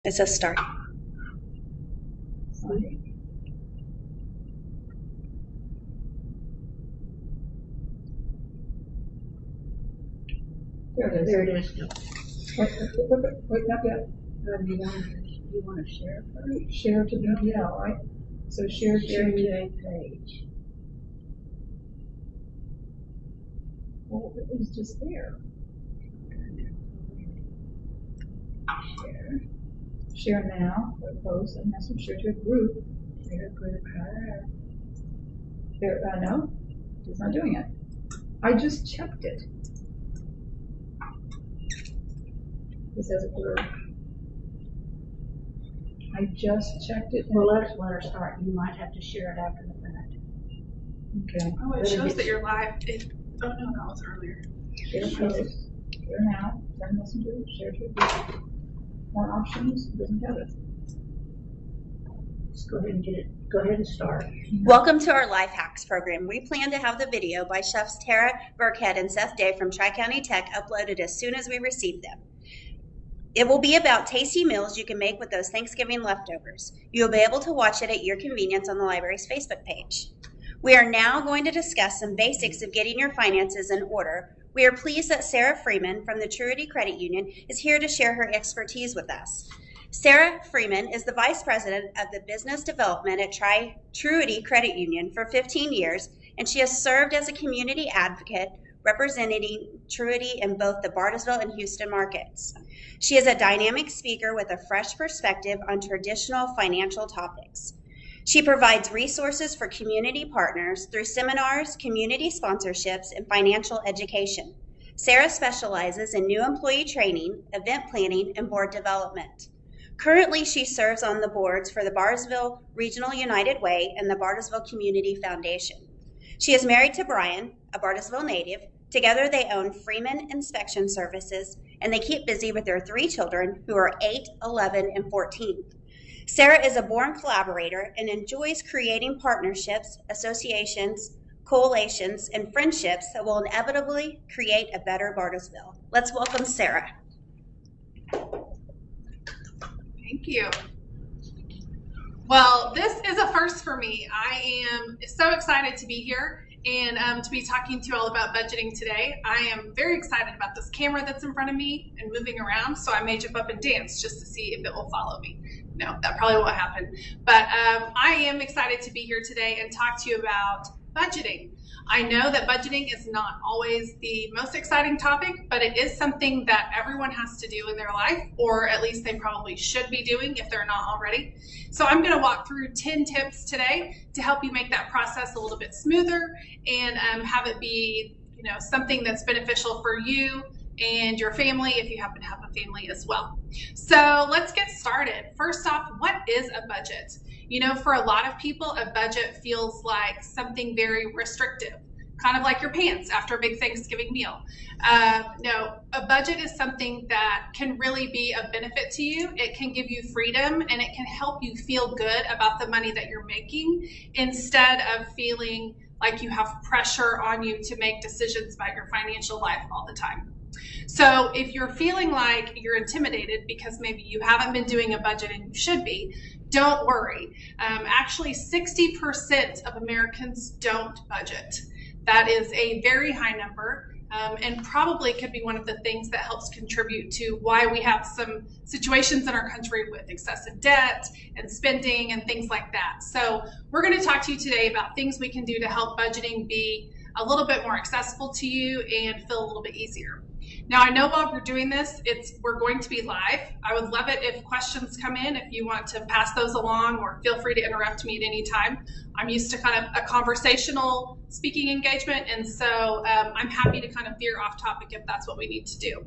It says start. There it is. There it is. Wait, not yet. You want to share first? Share to the, yeah, right? So share Share to, to a page. well, it was just there. Share. Share now, or post, and that's share to a group. Share group. There, no, it's not doing it. I just checked it. It says a blur. I just checked it. Well, let her start. You might have to share it after the fact. Okay. Oh, it shows that you're live. Oh no, that was earlier. Share post, share now, send messenger, share to a group. More options, doesn't have it. Just go ahead and get it. Go ahead and start. Welcome to our Life Hacks program. We plan to have the video by Chefs Tara Burkhead and Seth Day from Tri-County Tech uploaded as soon as we receive them. It will be about tasty meals you can make with those Thanksgiving leftovers. You'll be able to watch it at your convenience on the library's Facebook page. We are now going to discuss some basics of getting your finances in order. We are pleased that Sarah Freeman from the Truity Credit Union is here to share her expertise with us. Sarah Freeman is the Vice President of the Business Development at Truity Credit Union for 15 years, and she has served as a community advocate representing Truity in both the Bartlesville and Houston markets. She is a dynamic speaker with a fresh perspective on traditional financial topics. She provides resources for community partners through seminars, community sponsorships, and financial education. Sarah specializes in new employee training, event planning, and board development. Currently, she serves on the boards for the Bartlesville Regional United Way and the Bartlesville Community Foundation. She is married to Brian, a Bartlesville native. Together, they own Freeman Inspection Services, and they keep busy with their 3 children, who are 8, 11, and 14. Sarah is a born collaborator and enjoys creating partnerships, associations, coalitions, and friendships that will inevitably create a better Bartlesville. Let's welcome Sarah. Thank you. Well, this is a first for me. I am so excited to be here and to be talking to you all about budgeting today. I am very excited about this camera that's in front of me and moving around, so I may jump up and dance just to see if it will follow me. No, that probably won't happen. But I am excited to be here today and talk to you about budgeting. I know that budgeting is not always the most exciting topic, but it is something that everyone has to do in their life, or at least they probably should be doing if they're not already. So I'm going to walk through 10 tips today to help you make that process a little bit smoother and have it be, something that's beneficial for you and your family if you happen to have a family as well. So let's get started. First off, what is a budget? For a lot of people, a budget feels like something very restrictive, kind of like your pants after a big Thanksgiving meal. No, a budget is something that can really be a benefit to you. It can give you freedom and it can help you feel good about the money that you're making instead of feeling like you have pressure on you to make decisions about your financial life all the time. So if you're feeling like you're intimidated because maybe you haven't been doing a budget and you should be, don't worry. Actually, 60% of Americans don't budget. That is a very high number and probably could be one of the things that helps contribute to why we have some situations in our country with excessive debt and spending and things like that. So we're going to talk to you today about things we can do to help budgeting be a little bit more accessible to you and feel a little bit easier. Now, I know while we're doing this, we're going to be live. I would love it if questions come in, if you want to pass those along, or feel free to interrupt me at any time. I'm used to kind of a conversational speaking engagement, and so I'm happy to kind of veer off topic if that's what we need to do.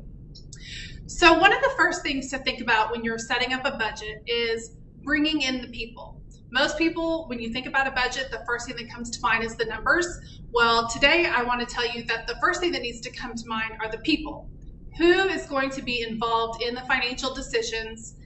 So one of the first things to think about when you're setting up a budget is bringing in the people. Most people, when you think about a budget, the first thing that comes to mind is the numbers. Well, today I want to tell you that the first thing that needs to come to mind are the people. Who is going to be involved in the financial decisions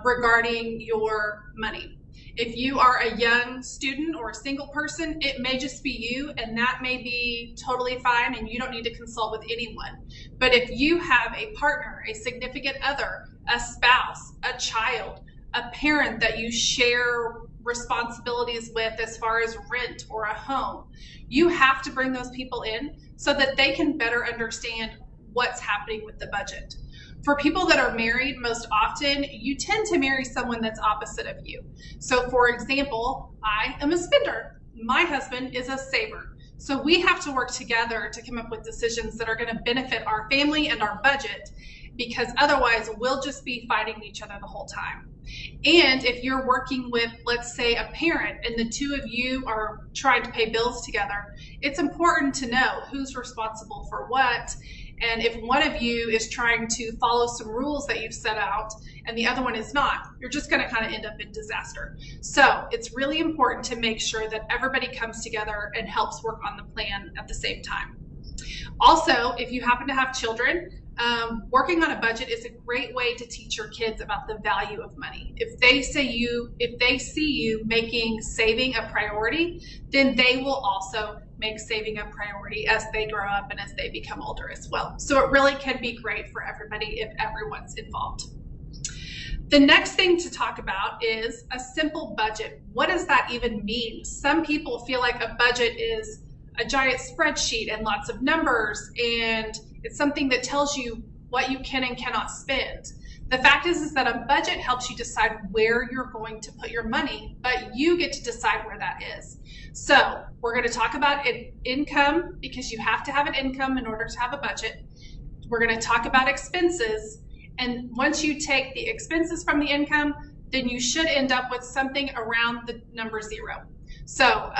regarding your money? If you are a young student or a single person, it may just be you, and that may be totally fine, and you don't need to consult with anyone. But if you have a partner, a significant other, a spouse, a child, a parent that you share responsibilities with as far as rent or a home, you have to bring those people in so that they can better understand what's happening with the budget. For people that are married, most often you tend to marry someone that's opposite of you. So for example, I am a spender. My husband is a saver. So we have to work together to come up with decisions that are going to benefit our family and our budget, because otherwise we'll just be fighting each other the whole time. And if you're working with, let's say, a parent and the two of you are trying to pay bills together, it's important to know who's responsible for what. And if one of you is trying to follow some rules that you've set out and the other one is not, you're just going to kind of end up in disaster. So it's really important to make sure that everybody comes together and helps work on the plan at the same time. Also, if you happen to have children, working on a budget is a great way to teach your kids about the value of money. If they see you making saving a priority, then they will also make saving a priority as they grow up and as they become older as well. So it really can be great for everybody if everyone's involved. The next thing to talk about is a simple budget. What does that even mean? Some people feel like a budget is a giant spreadsheet and lots of numbers, and it's something that tells you what you can and cannot spend. The fact is that a budget helps you decide where you're going to put your money, but you get to decide where that is. So we're going to talk about income, because you have to have an income in order to have a budget. We're going to talk about expenses, and once you take the expenses from the income, then you should end up with something around the number 0. So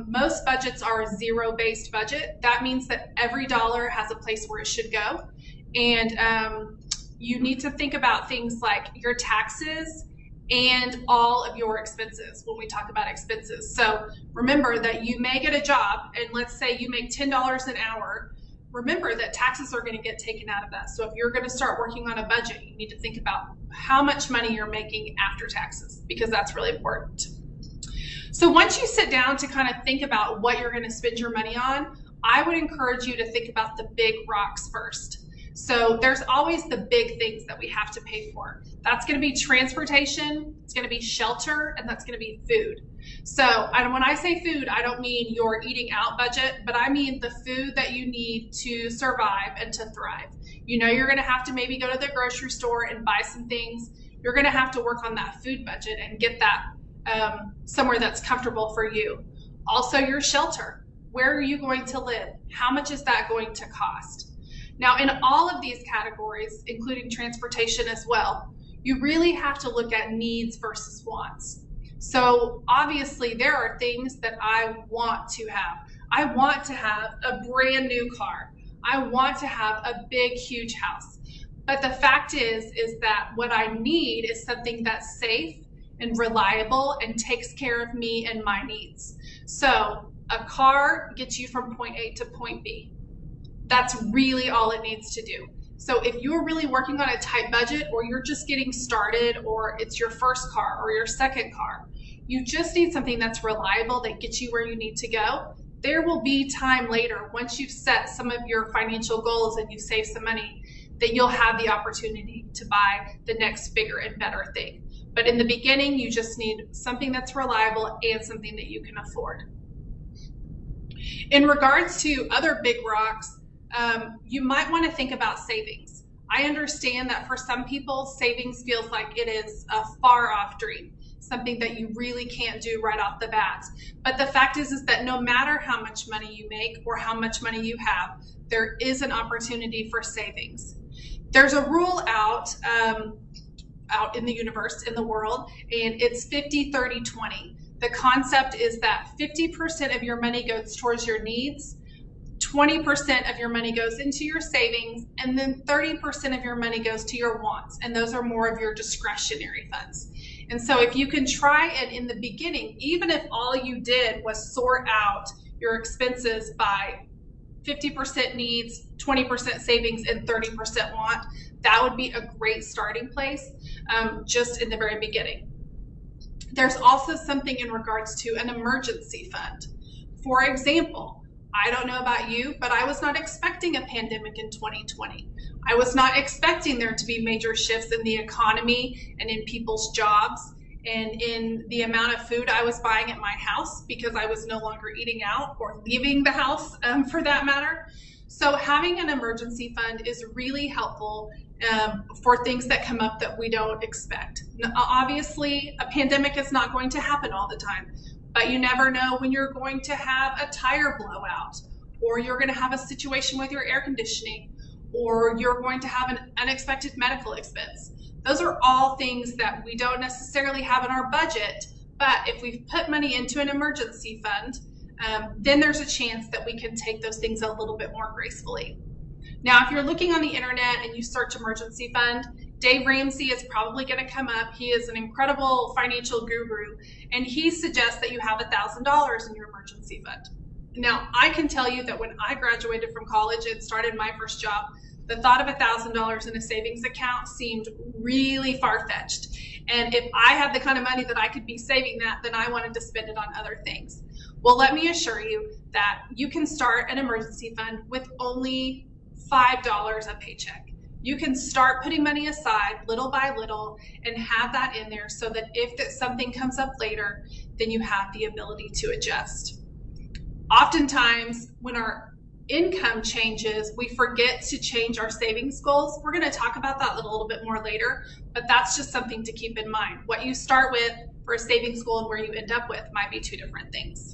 most budgets are a zero-based budget. That means that every dollar has a place where it should go. And you need to think about things like your taxes and all of your expenses when we talk about expenses. So remember that you may get a job, and let's say you make $10 an hour. Remember that taxes are going to get taken out of that. So if you're going to start working on a budget, you need to think about how much money you're making after taxes, because that's really important. So once you sit down to kind of think about what you're going to spend your money on, I would encourage you to think about the big rocks first. So there's always the big things that we have to pay for. That's going to be transportation, it's going to be shelter, and that's going to be food. So when I say food, I don't mean your eating out budget, but I mean the food that you need to survive and to thrive. You know, you're going to have to maybe go to the grocery store and buy some things. You're going to have to work on that food budget and get that somewhere that's comfortable for you. Also, your shelter. Where are you going to live? How much is that going to cost? Now, in all of these categories, including transportation as well, you really have to look at needs versus wants. So obviously there are things that I want to have. I want to have a brand new car. I want to have a big, huge house. But the fact is that what I need is something that's safe and reliable and takes care of me and my needs. So a car gets you from point A to point B. That's really all it needs to do. So if you're really working on a tight budget, or you're just getting started, or it's your first car or your second car, you just need something that's reliable, that gets you where you need to go. There will be time later, once you've set some of your financial goals and you save some money, that you'll have the opportunity to buy the next bigger and better thing. But in the beginning, you just need something that's reliable and something that you can afford. In regards to other big rocks, you might want to think about savings. I understand that for some people, savings feels like it is a far off dream, something that you really can't do right off the bat. But the fact is that no matter how much money you make or how much money you have, there is an opportunity for savings. There's a rule out in the universe, in the world, and it's 50-30-20. The concept is that 50% of your money goes towards your needs, 20% of your money goes into your savings, and then 30% of your money goes to your wants, and those are more of your discretionary funds. And so if you can try it in the beginning, even if all you did was sort out your expenses by 50% needs, 20% savings, and 30% want, that would be a great starting place just in the very beginning. There's also something in regards to an emergency fund. For example, I don't know about you, but I was not expecting a pandemic in 2020. I was not expecting there to be major shifts in the economy and in people's jobs and in the amount of food I was buying at my house because I was no longer eating out or leaving the house for that matter. So having an emergency fund is really helpful for things that come up that we don't expect. Now, obviously, a pandemic is not going to happen all the time, but you never know when you're going to have a tire blowout, or you're going to have a situation with your air conditioning, or you're going to have an unexpected medical expense. Those are all things that we don't necessarily have in our budget, but if we've put money into an emergency fund, then there's a chance that we can take those things a little bit more gracefully. Now, if you're looking on the internet and you search emergency fund, Dave Ramsey is probably going to come up. He is an incredible financial guru, and he suggests that you have $1,000 in your emergency fund. Now, I can tell you that when I graduated from college and started my first job, the thought of $1,000 in a savings account seemed really far-fetched. And if I had the kind of money that I could be saving that, then I wanted to spend it on other things. Well, let me assure you that you can start an emergency fund with only $5 a paycheck. You can start putting money aside little by little and have that in there so that if something comes up later, then you have the ability to adjust. Oftentimes, when our income changes, we forget to change our savings goals. We're going to talk about that a little bit more later, but that's just something to keep in mind. What you start with for a savings goal and where you end up with might be two different things.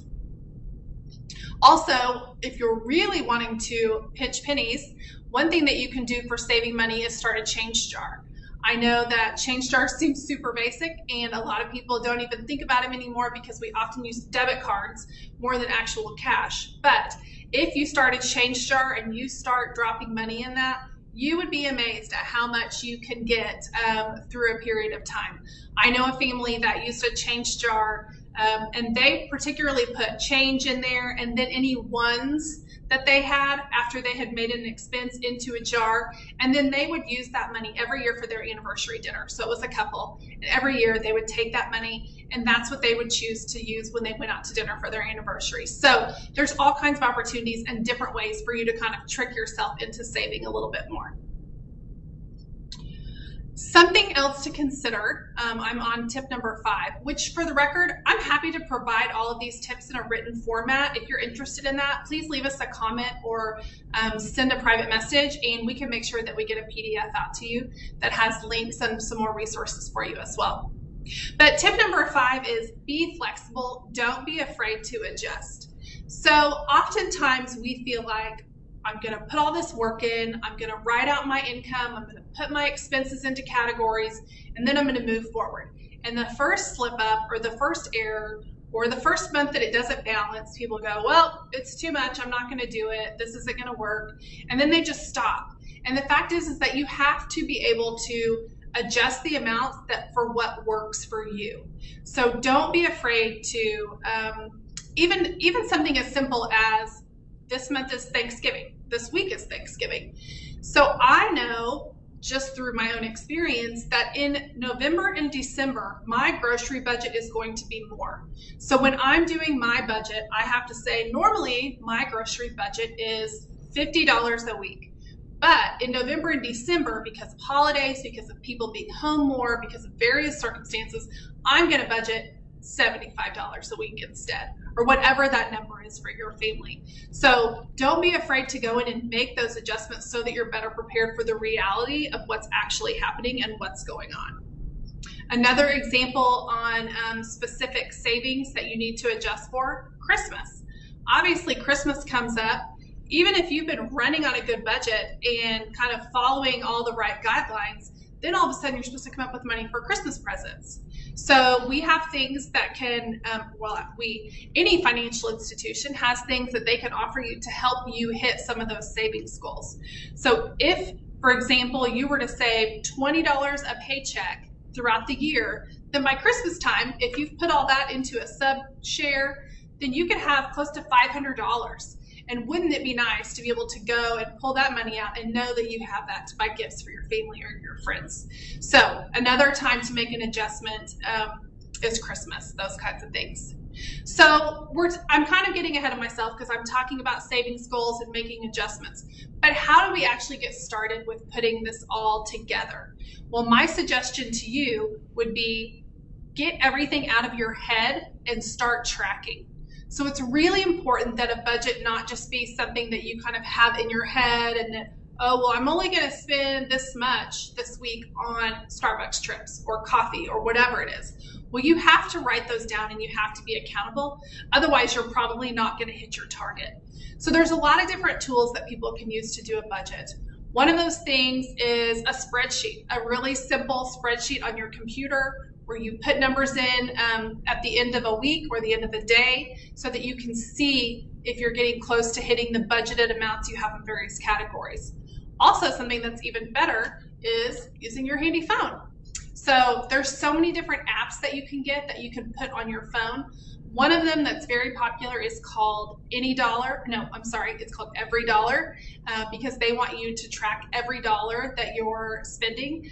Also, if you're really wanting to pinch pennies, one thing that you can do for saving money is start a change jar. I know that change jars seem super basic, and a lot of people don't even think about them anymore because we often use debit cards more than actual cash. But if you start a change jar and you start dropping money in that, you would be amazed at how much you can get through a period of time. I know a family that used a change jar, and they particularly put change in there and then any ones that they had after they had made an expense into a jar, and then they would use that money every year for their anniversary dinner. So it was a couple, and every year they would take that money and that's what they would choose to use when they went out to dinner for their anniversary. So there's all kinds of opportunities and different ways for you to kind of trick yourself into saving a little bit more. Something else to consider, I'm on tip number 5, which for the record, I'm happy to provide all of these tips in a written format. If you're interested in that, please leave us a comment or send a private message and we can make sure that we get a PDF out to you that has links and some more resources for you as well. But tip number 5 is be flexible. Don't be afraid to adjust. So oftentimes we feel like I'm going to put all this work in, I'm going to write out my income, I'm going to put my expenses into categories, and then I'm going to move forward. And the first slip up or the first error or the first month that it doesn't balance, people go, well, it's too much, I'm not going to do it, this isn't going to work, and then they just stop. And the fact is that you have to be able to adjust the amounts that for what works for you. So don't be afraid to, even something as simple as this month is Thanksgiving, this week is Thanksgiving. So I know just through my own experience that in November and December, my grocery budget is going to be more. So when I'm doing my budget, I have to say normally my grocery budget is $50 a week. But in November and December, because of holidays, because of people being home more, because of various circumstances, I'm going to budget $75 a week instead, or whatever that number is for your family. So don't be afraid to go in and make those adjustments so that you're better prepared for the reality of what's actually happening and what's going on. Another example on specific savings that you need to adjust for, Christmas. Obviously, Christmas comes up. Even if you've been running on a good budget and kind of following all the right guidelines, then all of a sudden you're supposed to come up with money for Christmas presents. So we have things that can, any financial institution has things that they can offer you to help you hit some of those savings goals. So if, for example, you were to save $20 a paycheck throughout the year, then by Christmas time, if you've put all that into a sub share, then you could have close to $500. And wouldn't it be nice to be able to go and pull that money out and know that you have that to buy gifts for your family or your friends? So another time to make an adjustment is Christmas, those kinds of things. So I'm kind of getting ahead of myself because I'm talking about savings goals and making adjustments. But how do we actually get started with putting this all together? Well, my suggestion to you would be get everything out of your head and start tracking. So it's really important that a budget not just be something that you kind of have in your head and that, oh, well, I'm only going to spend this much this week on Starbucks trips or coffee or whatever it is. Well, you have to write those down and you have to be accountable. Otherwise, you're probably not going to hit your target. So there's a lot of different tools that people can use to do a budget. One of those things is a spreadsheet, a really simple spreadsheet on your computer where you put numbers in at the end of a week or the end of a day so that you can see if you're getting close to hitting the budgeted amounts you have in various categories. Also, something that's even better is using your handy phone. So there's so many different apps that you can get that you can put on your phone. One of them that's very popular is called it's called Every Dollar because they want you to track every dollar that you're spending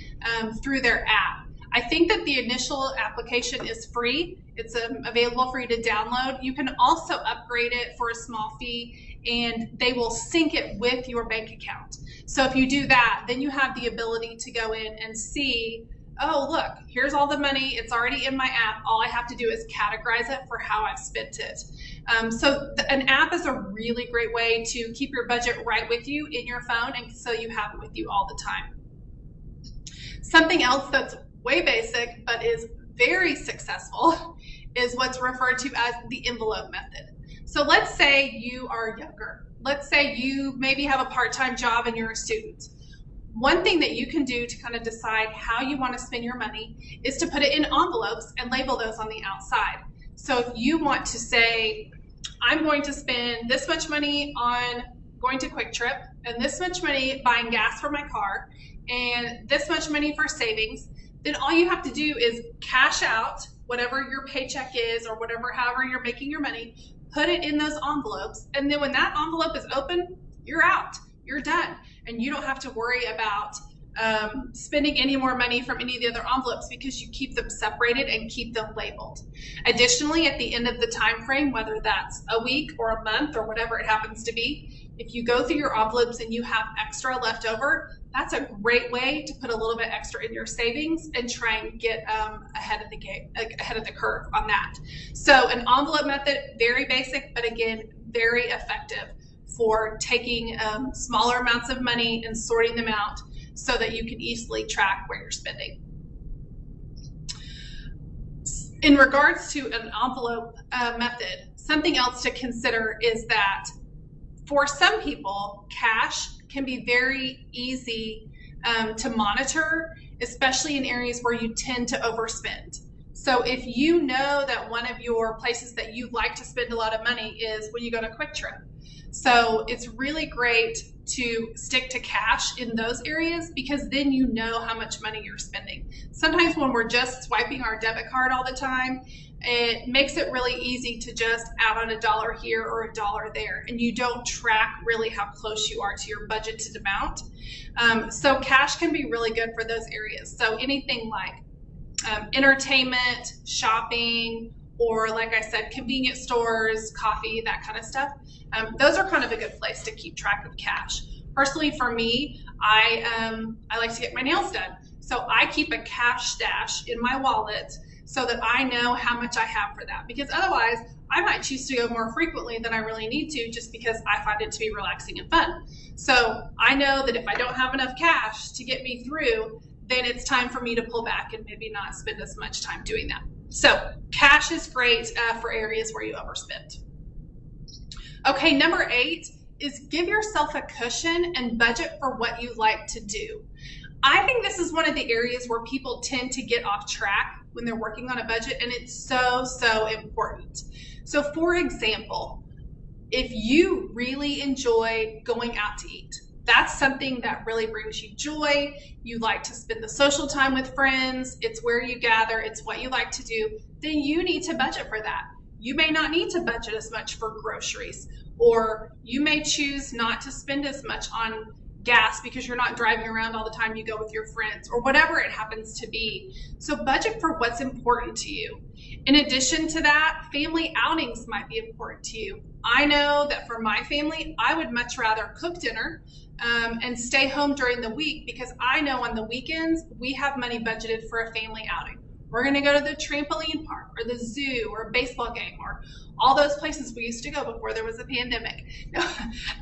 through their app. I think that the initial application is free. It's available for you to download. You can also upgrade it for a small fee and they will sync it with your bank account. So if you do that, then you have the ability to go in and see, oh, look, here's all the money. It's already in my app. All I have to do is categorize it for how I've spent it. So an app is a really great way to keep your budget right with you in your phone and so you have it with you all the time. Something else that's way basic but is very successful is what's referred to as the envelope method. So let's say you are younger. Let's say you maybe have a part-time job and you're a student. One thing that you can do to kind of decide how you want to spend your money is to put it in envelopes and label those on the outside. So if you want to say, I'm going to spend this much money on going to Quick Trip and this much money buying gas for my car and this much money for savings, then all you have to do is cash out whatever your paycheck is or however you're making your money, put it in those envelopes, and then when that envelope is open, you're out, you're done, and you don't have to worry about spending any more money from any of the other envelopes because you keep them separated and keep them labeled. Additionally, at the end of the time frame, whether that's a week or a month or whatever it happens to be, if you go through your envelopes and you have extra left over, that's a great way to put a little bit extra in your savings and try and get ahead of the curve on that. So an envelope method, very basic, but again, very effective for taking smaller amounts of money and sorting them out so that you can easily track where you're spending. In regards to an envelope method, something else to consider is that for some people, cash can be very easy to monitor, especially in areas where you tend to overspend. So if you know that one of your places that you like to spend a lot of money is when you go to Quick Trip. So it's really great to stick to cash in those areas because then you know how much money you're spending. Sometimes when we're just swiping our debit card all the time, it makes it really easy to just add on $1 here or $1 there, and you don't track really how close you are to your budgeted amount. So cash can be really good for those areas. So anything like entertainment, shopping, or like I said, convenience stores, coffee, that kind of stuff. Those are kind of a good place to keep track of cash. Personally, for me, I like to get my nails done. So I keep a cash stash in my wallet so that I know how much I have for that. Because otherwise, I might choose to go more frequently than I really need to just because I find it to be relaxing and fun. So I know that if I don't have enough cash to get me through, then it's time for me to pull back and maybe not spend as much time doing that. So cash is great for areas where you overspend. Okay, number 8 is give yourself a cushion and budget for what you like to do. I think this is one of the areas where people tend to get off track when they're working on a budget, and it's so, so important. So for example, if you really enjoy going out to eat, that's something that really brings you joy. You like to spend the social time with friends. It's where you gather. It's what you like to do. Then you need to budget for that. You may not need to budget as much for groceries, or you may choose not to spend as much on gas because you're not driving around all the time, you go with your friends, or whatever it happens to be. So budget for what's important to you. In addition to that, family outings might be important to you. I know that for my family, I would much rather cook dinner and stay home during the week, because I know on the weekends we have money budgeted for a family outing. We're going to go to the trampoline park or the zoo or a baseball game or all those places we used to go before there was a pandemic.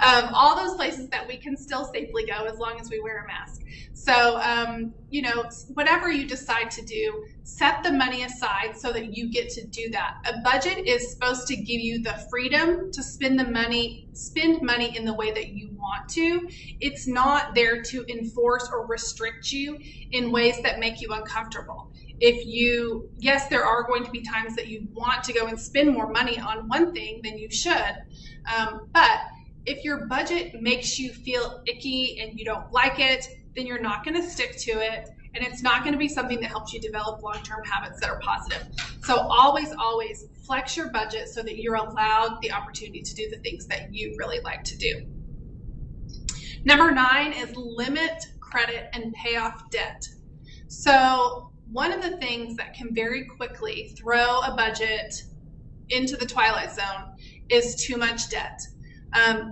All those places that we can still safely go as long as we wear a mask. So, you know, whatever you decide to do, set the money aside so that you get to do that. A budget is supposed to give you the freedom to spend money in the way that you want to. It's not there to enforce or restrict you in ways that make you uncomfortable. Yes, there are going to be times that you want to go and spend more money on one thing than you should. But if your budget makes you feel icky and you don't like it, then you're not going to stick to it. And it's not going to be something that helps you develop long-term habits that are positive. So always, always flex your budget so that you're allowed the opportunity to do the things that you really like to do. Number 9 is limit credit and pay off debt. So one of the things that can very quickly throw a budget into the twilight zone is too much debt.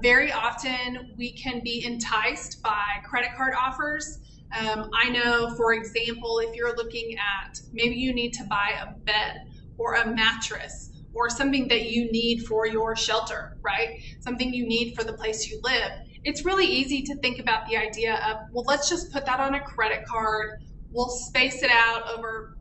Very often we can be enticed by credit card offers. I know, for example, if you're looking at maybe you need to buy a bed or a mattress or something that you need for your shelter, right? Something you need for the place you live. It's really easy to think about the idea of, well, let's just put that on a credit card. We'll space it out over,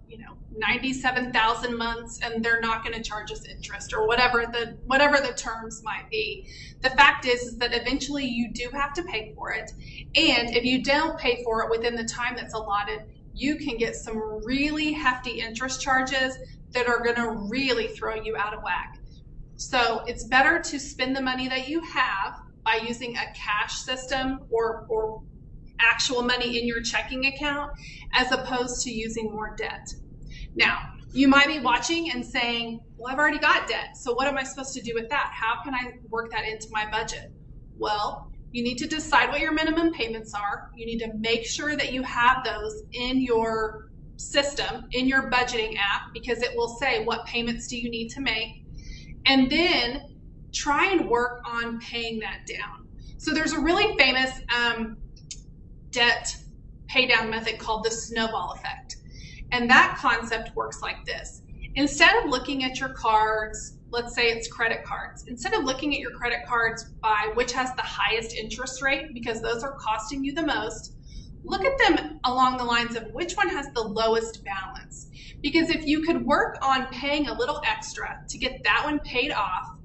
97,000 months, and they're not going to charge us interest, or whatever the terms might be. The fact is that eventually you do have to pay for it, and if you don't pay for it within the time that's allotted, you can get some really hefty interest charges that are going to really throw you out of whack. So it's better to spend the money that you have by using a cash system or actual money in your checking account, as opposed to using more debt. Now, you might be watching and saying, well, I've already got debt, so what am I supposed to do with that? How can I work that into my budget? Well, you need to decide what your minimum payments are. You need to make sure that you have those in your system, in your budgeting app, because it will say what payments do you need to make. And then try and work on paying that down. So there's a really famous debt pay down method called the snowball effect. And that concept works like this. Instead of looking at your cards, let's say it's credit cards, instead of looking at your credit cards by which has the highest interest rate, because those are costing you the most, look at them along the lines of which one has the lowest balance. Because if you could work on paying a little extra to get that one paid off,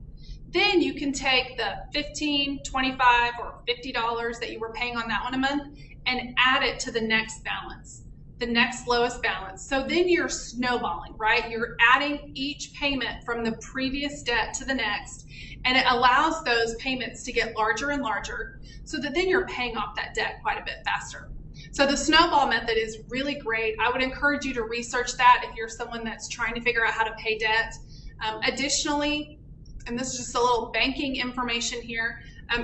then you can take the $15, $25, or $50 that you were paying on that one a month and add it to the next balance, the next lowest balance. So then you're snowballing, right? You're adding each payment from the previous debt to the next, and it allows those payments to get larger and larger so that then you're paying off that debt quite a bit faster. So the snowball method is really great. I would encourage you to research that if you're someone that's trying to figure out how to pay debt. Additionally, and this is just a little banking information here,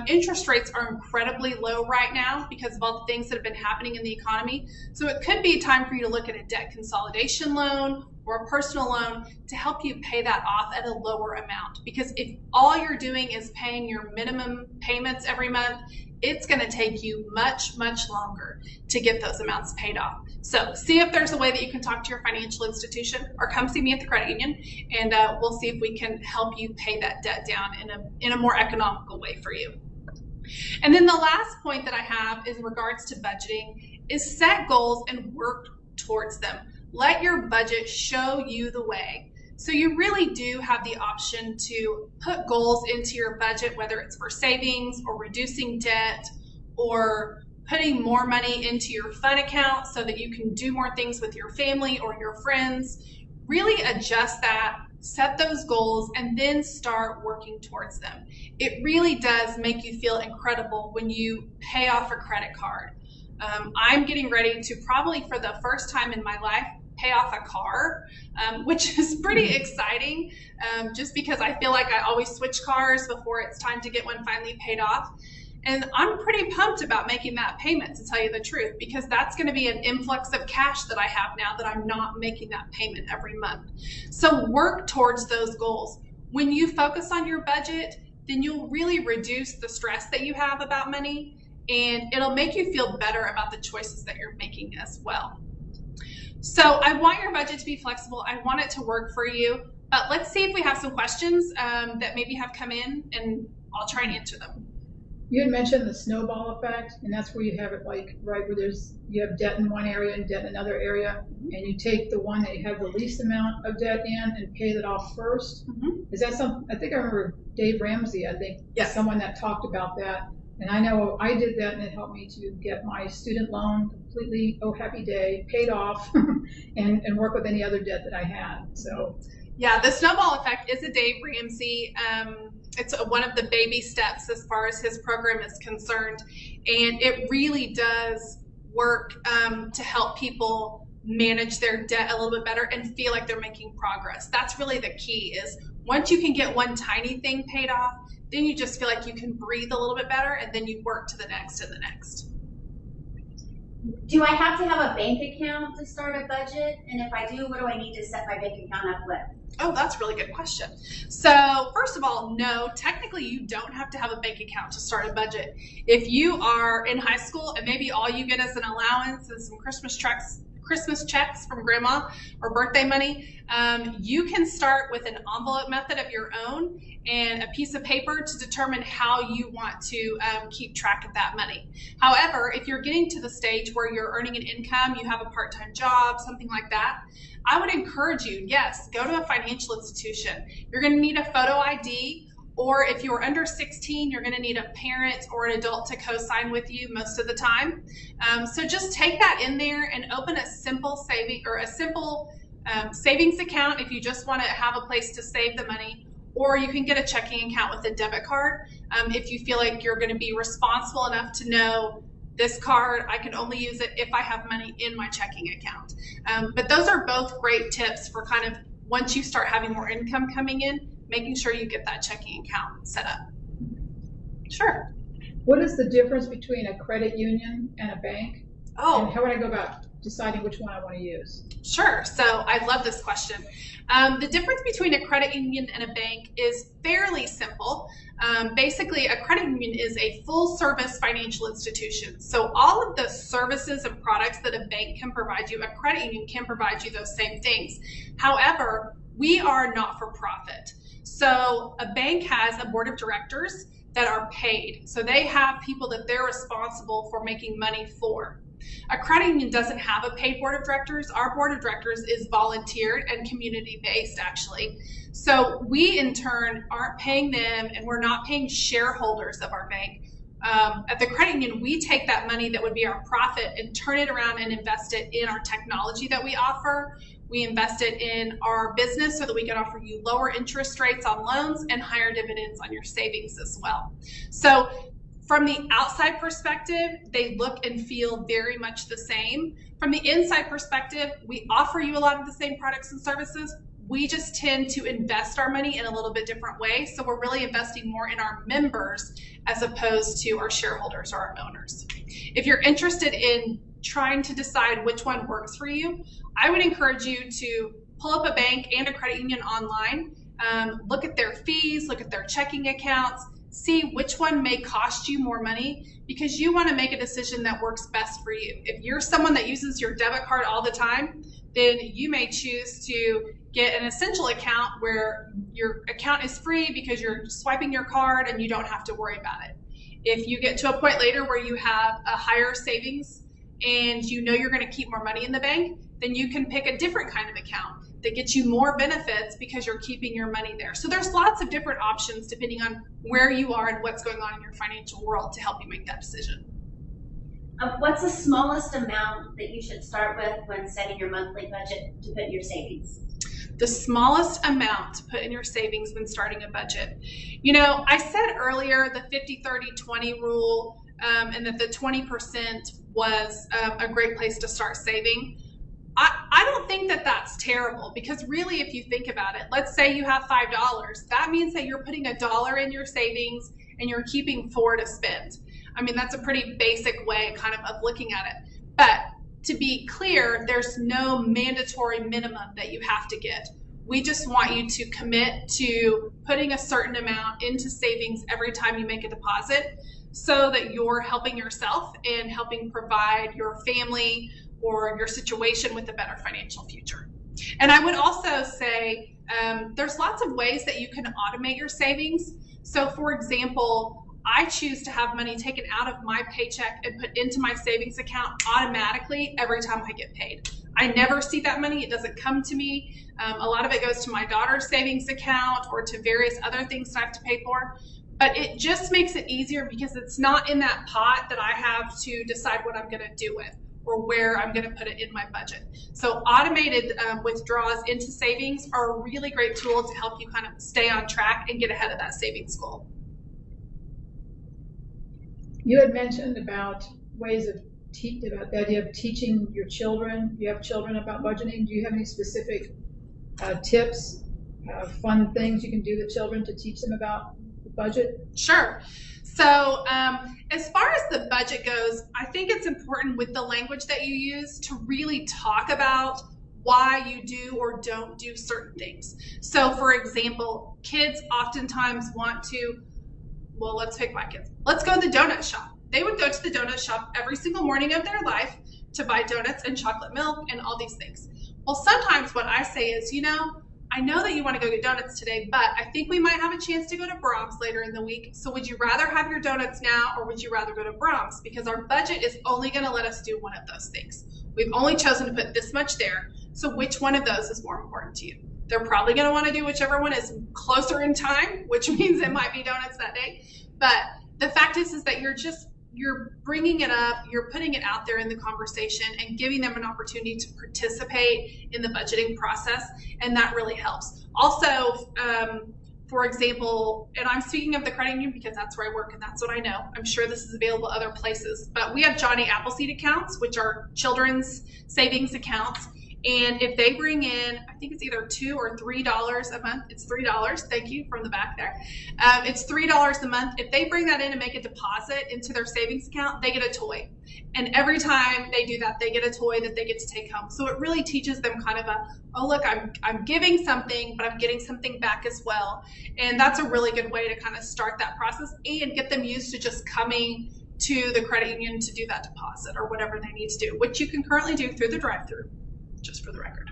interest rates are incredibly low right now because of all the things that have been happening in the economy. So it could be time for you to look at a debt consolidation loan or a personal loan to help you pay that off at a lower amount. Because if all you're doing is paying your minimum payments every month, it's going to take you much, much longer to get those amounts paid off. So see if there's a way that you can talk to your financial institution, or come see me at the credit union, and we'll see if we can help you pay that debt down in a more economical way for you. And then the last point that I have in regards to budgeting is set goals and work towards them. Let your budget show you the way. So you really do have the option to put goals into your budget, whether it's for savings or reducing debt or putting more money into your fun account so that you can do more things with your family or your friends. Really adjust that, set those goals, and then start working towards them. It really does make you feel incredible when you pay off a credit card. I'm getting ready to, probably for the first time in my life, pay off a car, which is pretty exciting, just because I feel like I always switch cars before it's time to get one finally paid off. And I'm pretty pumped about making that payment, to tell you the truth, because that's going to be an influx of cash that I have now that I'm not making that payment every month. So work towards those goals. When you focus on your budget, then you'll really reduce the stress that you have about money, and it'll make you feel better about the choices that you're making as well. So I want your budget to be flexible. I want it to work for you. But let's see if we have some questions that maybe have come in, and I'll try and answer them. You had mentioned the snowball effect, and that's where you have it like right where you have debt in one area and debt in another area, and you take the one that you have the least amount of debt in and pay that off first. Is that something? I think I remember Dave Ramsey, Yes. someone that talked about that. And I know I did that, and it helped me to get my student loan completely, oh happy day, paid off and work with any other debt that I had. So yeah, the snowball effect is a Dave Ramsey. It's one of the baby steps as far as his program is concerned. And it really does work to help people manage their debt a little bit better and feel like they're making progress. That's really the key, is once you can get one tiny thing paid off, then you just feel like you can breathe a little bit better, and then you work to the next and the next. Do I have to have a bank account to start a budget? And if I do, what do I need to set my bank account up with? Oh, that's a really good question. So first of all, no, technically you don't have to have a bank account to start a budget. If you are in high school and maybe all you get as an allowance is some Christmas checks from grandma or birthday money, you can start with an envelope method of your own and a piece of paper to determine how you want to keep track of that money. However, if you're getting to the stage where you're earning an income, you have a part-time job, something like that, I would encourage you, yes, go to a financial institution. You're going to need a photo ID, or if you're under 16, you're going to need a parent or an adult to co-sign with you most of the time. So just take that in there and open a simple savings account if you just want to have a place to save the money, or you can get a checking account with a debit card if you feel like you're going to be responsible enough to know this card, I can only use it if I have money in my checking account. But those are both great tips for kind of once you start having more income coming in, making sure you get that checking account set up. Sure. what is the difference between a credit union and a bank? Oh, And how would I go about deciding which one I want to use? sure. So I love this question. The difference between a credit union and a bank is fairly simple. Basically, a credit union is a full-service financial institution. So all of the services and products that a bank can provide you, a credit union can provide you those same things. However, we are not-for-profit. So a bank has a board of directors that are paid. So they have people that they're responsible for making money for. A credit union doesn't have a paid board of directors. Our board of directors is volunteered and community-based, actually. So we, in turn, aren't paying them, and we're not paying shareholders of our bank. At the credit union, we take that money that would be our profit and turn it around and invest it in our technology that we offer. We invest it in our business so that we can offer you lower interest rates on loans and higher dividends on your savings as well. So from the outside perspective, they look and feel very much the same. From the inside perspective, we offer you a lot of the same products and services. We just tend to invest our money in a little bit different way. So we're really investing more in our members as opposed to our shareholders or our owners. If you're interested in trying to decide which one works for you, I would encourage you to pull up a bank and a credit union online, look at their fees, look at their checking accounts, see which one may cost you more money, because you want to make a decision that works best for you. If you're someone that uses your debit card all the time, then you may choose to get an essential account where your account is free because you're swiping your card and you don't have to worry about it. If you get to a point later where you have a higher savings and you know you're going to keep more money in the bank, then you can pick a different kind of account that gets you more benefits because you're keeping your money there. So there's lots of different options depending on where you are and what's going on in your financial world to help you make that decision. What's the smallest amount that you should start with when setting your monthly budget to put in your savings? The smallest amount to put in your savings when starting a budget. You know, I said earlier the 50-30-20 rule, and that the 20% was a great place to start saving. I don't think that that's terrible, because really, if you think about it, let's say you have $5. That means that you're putting $1 in your savings and you're keeping $4 to spend. I mean, that's a pretty basic way kind of looking at it. But to be clear, there's no mandatory minimum that you have to get. We just want you to commit to putting a certain amount into savings every time you make a deposit, so that you're helping yourself and helping provide your family or your situation with a better financial future. And I would also say there's lots of ways that you can automate your savings. So for example, I choose to have money taken out of my paycheck and put into my savings account automatically every time I get paid. I never see that money. It doesn't come to me. A lot of it goes to my daughter's savings account or to various other things that I have to pay for. But it just makes it easier because it's not in that pot that I have to decide what I'm going to do with or where I'm going to put it in my budget. So automated withdrawals into savings are a really great tool to help you kind of stay on track and get ahead of that savings goal. You had mentioned about ways of about the idea of teaching your children. You have children about budgeting. Do you have any specific tips, fun things you can do with children to teach them about the budget? Sure. So as far as the budget goes, I think it's important with the language that you use to really talk about why you do or don't do certain things. So for example, kids oftentimes want to, well, let's pick my kids. Let's go to the donut shop. They would go to the donut shop every single morning of their life to buy donuts and chocolate milk and all these things. Well, sometimes what I say is, you know, I know that you want to go get donuts today, but I think we might have a chance to go to Brahms later in the week. So would you rather have your donuts now, or would you rather go to Brahms? Because our budget is only going to let us do one of those things. We've only chosen to put this much there. So which one of those is more important to you? They're probably going to want to do whichever one is closer in time, which means it might be donuts that day. But the fact is that you're bringing it up, you're putting it out there in the conversation and giving them an opportunity to participate in the budgeting process, and that really helps. Also, for example, and I'm speaking of the credit union because that's where I work and that's what I know. I'm sure this is available other places, but we have Johnny Appleseed accounts, which are children's savings accounts. And if they bring in, I think it's either $2 or $3 a month. It's $3. Thank you from the back there. It's $3 a month. If they bring that in and make a deposit into their savings account, they get a toy. And every time they do that, they get a toy that they get to take home. So it really teaches them kind of oh, look, I'm giving something, but I'm getting something back as well. And that's a really good way to kind of start that process and get them used to just coming to the credit union to do that deposit or whatever they need to do, which you can currently do through the drive-through. Just for the record.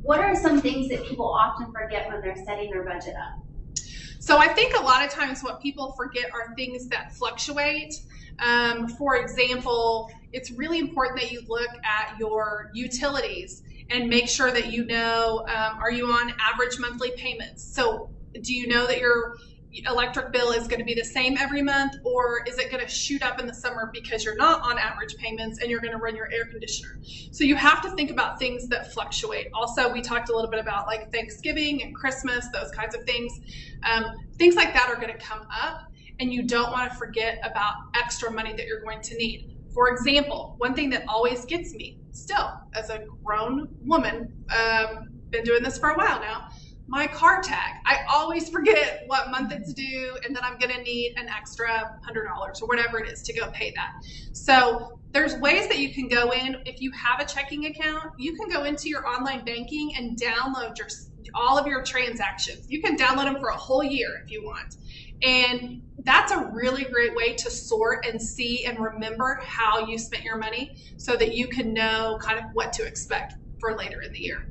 What are some things that people often forget when they're setting their budget up? So I think a lot of times what people forget are things that fluctuate. For example, it's really important that you look at your utilities and make sure that you know, are you on average monthly payments? So do you know that your electric bill is going to be the same every month, or is it going to shoot up in the summer because you're not on average payments and you're going to run your air conditioner? So you have to think about things that fluctuate. Also, we talked a little bit about like Thanksgiving and Christmas, those kinds of things. Things like that are going to come up, and you don't want to forget about extra money that you're going to need. For example, one thing that always gets me still as a grown woman, been doing this for a while now, my car tag. I always forget what month it's due and that I'm going to need an extra $100 or whatever it is to go pay that. So there's ways that you can go in. If you have a checking account, you can go into your online banking and download all of your transactions. You can download them for a whole year if you want. And that's a really great way to sort and see and remember how you spent your money so that you can know kind of what to expect for later in the year.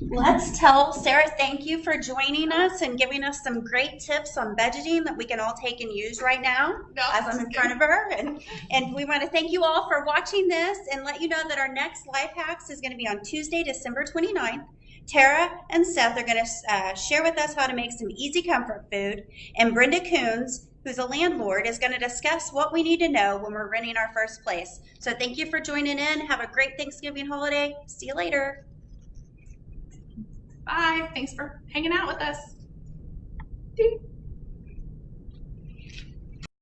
Let's tell Sarah, thank you for joining us and giving us some great tips on budgeting that we can all take and use right now as I'm in front of her. And we want to thank you all for watching this and let you know that our next Life Hacks is going to be on Tuesday, December 29th. Tara and Seth are going to share with us how to make some easy comfort food. And Brenda Coons, who's a landlord, is going to discuss what we need to know when we're renting our first place. So thank you for joining in. Have a great Thanksgiving holiday. See you later. Bye. Thanks for hanging out with us.